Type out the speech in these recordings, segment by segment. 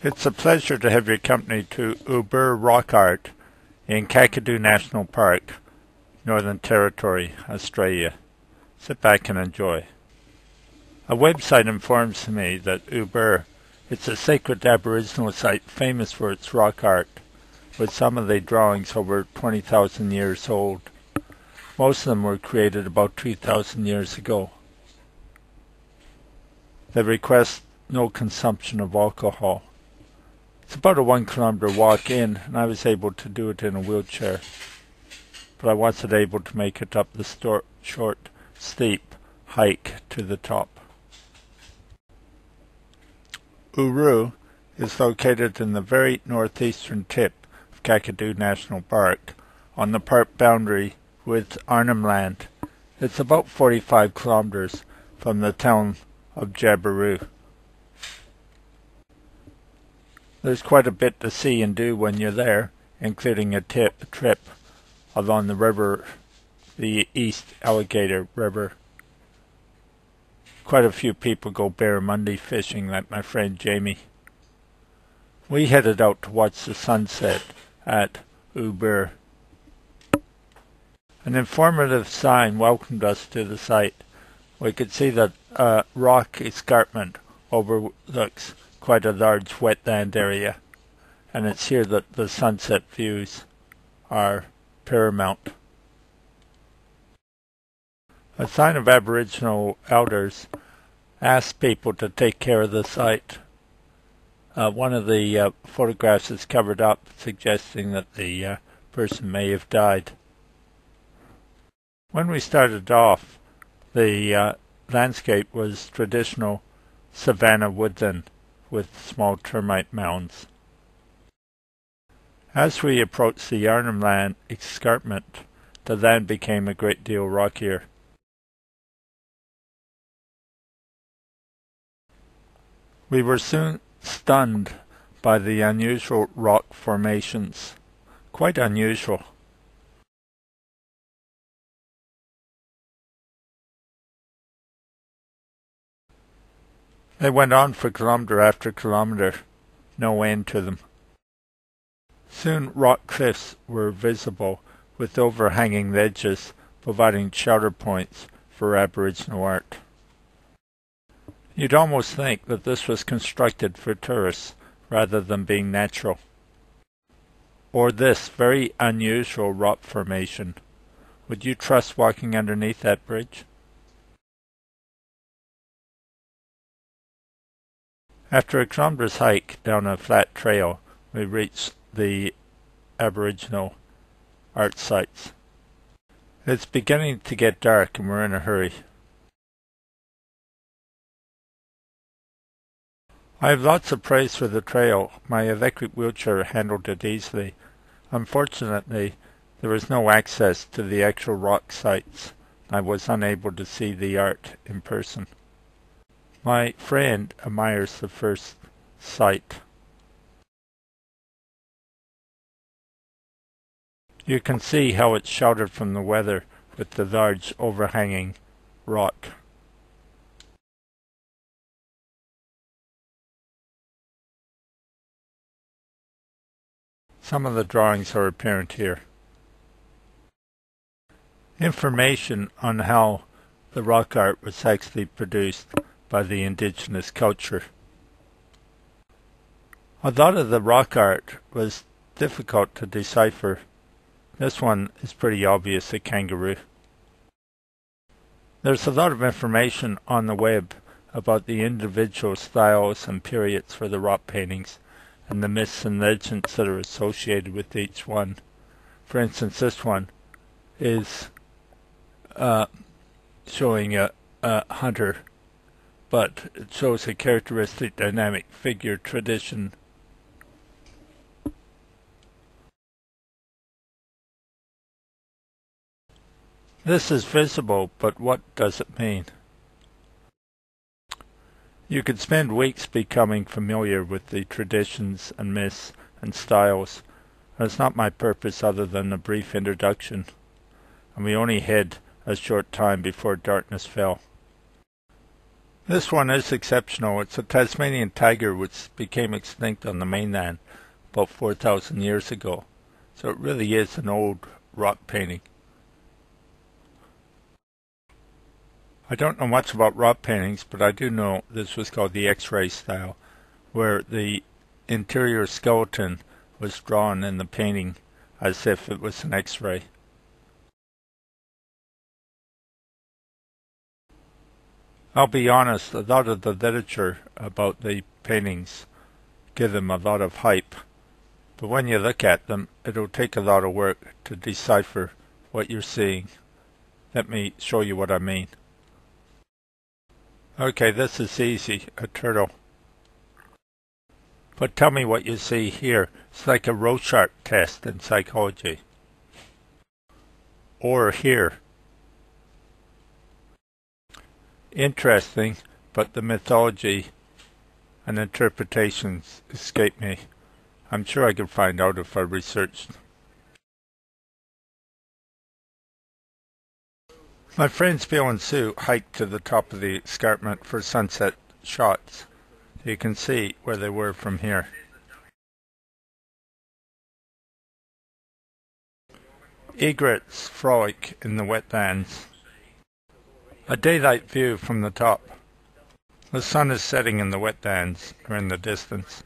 It's a pleasure to have your company to Ubirr Rock Art in Kakadu National Park, Northern Territory, Australia. Sit back and enjoy. A website informs me that Ubirr is a sacred Aboriginal site famous for its rock art, with some of the drawings over 20,000 years old. Most of them were created about 2,000 years ago. They request no consumption of alcohol. It's about a 1 kilometer walk in, and I was able to do it in a wheelchair. But I wasn't able to make it up the short, steep hike to the top. Ubirr is located in the very northeastern tip of Kakadu National Park, on the park boundary with Arnhem Land. It's about 45 kilometers from the town of Jabiru. There's quite a bit to see and do when you're there, including a trip along the river, the East Alligator River. Quite a few people go barramundi fishing, like my friend Jamie. We headed out to watch the sunset at Ubirr. An informative sign welcomed us to the site. We could see that a rock escarpment overlooks quite a large wetland area, and it's here that the sunset views are paramount. A sign of Aboriginal elders asked people to take care of the site. One of the photographs is covered up, suggesting that the person may have died. When we started off, the landscape was traditional savanna woodland with small termite mounds. As we approached the Arnhem Land escarpment, the land became a great deal rockier. We were soon stunned by the unusual rock formations. Quite unusual. They went on for kilometre after kilometre, no end to them. Soon rock cliffs were visible, with overhanging ledges providing shelter points for Aboriginal art. You'd almost think that this was constructed for tourists rather than being natural. Or this very unusual rock formation. Would you trust walking underneath that bridge? After a kilometre's hike down a flat trail, we reached the Aboriginal art sites. It's beginning to get dark and we're in a hurry. I have lots of praise for the trail. My electric wheelchair handled it easily. Unfortunately, there was no access to the actual rock sites. I was unable to see the art in person. My friend admires the first site. You can see how it's sheltered from the weather with the large overhanging rock. Some of the drawings are apparent here. Information on how the rock art was actually produced by the Indigenous culture. A lot of the rock art was difficult to decipher. This one is pretty obvious, a kangaroo. There's a lot of information on the web about the individual styles and periods for the rock paintings and the myths and legends that are associated with each one. For instance, this one is showing a hunter, but it shows a characteristic dynamic figure tradition. This is visible, but what does it mean? You could spend weeks becoming familiar with the traditions and myths and styles, and it's not my purpose other than a brief introduction, and we only had a short time before darkness fell. This one is exceptional. It's a Tasmanian tiger which became extinct on the mainland about 4,000 years ago. So it really is an old rock painting. I don't know much about rock paintings, but I do know this was called the X-ray style, where the interior skeleton was drawn in the painting as if it was an X-ray. I'll be honest, a lot of the literature about the paintings give them a lot of hype, but when you look at them, it'll take a lot of work to decipher what you're seeing. Let me show you what I mean. Okay, this is easy, a turtle. But tell me what you see here. It's like a Rorschach test in psychology. Or here. Interesting, but the mythology and interpretations escape me. I'm sure I could find out if I researched. My friends Bill and Sue hiked to the top of the escarpment for sunset shots. You can see where they were from here. Egrets frolic in the wetlands. A daylight view from the top. The sun is setting in the wetlands or in the distance.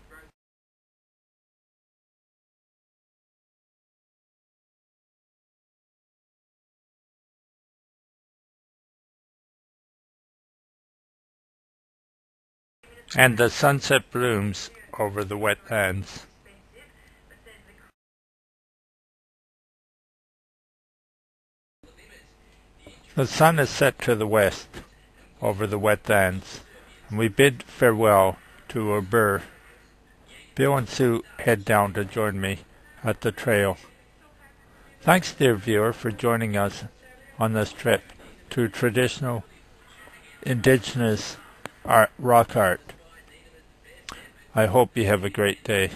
And the sunset blooms over the wetlands. The sun is set to the west over the wetlands, and we bid farewell to Ubirr. Bill and Sue head down to join me at the trail. Thanks, dear viewer, for joining us on this trip to traditional Indigenous rock art. I hope you have a great day.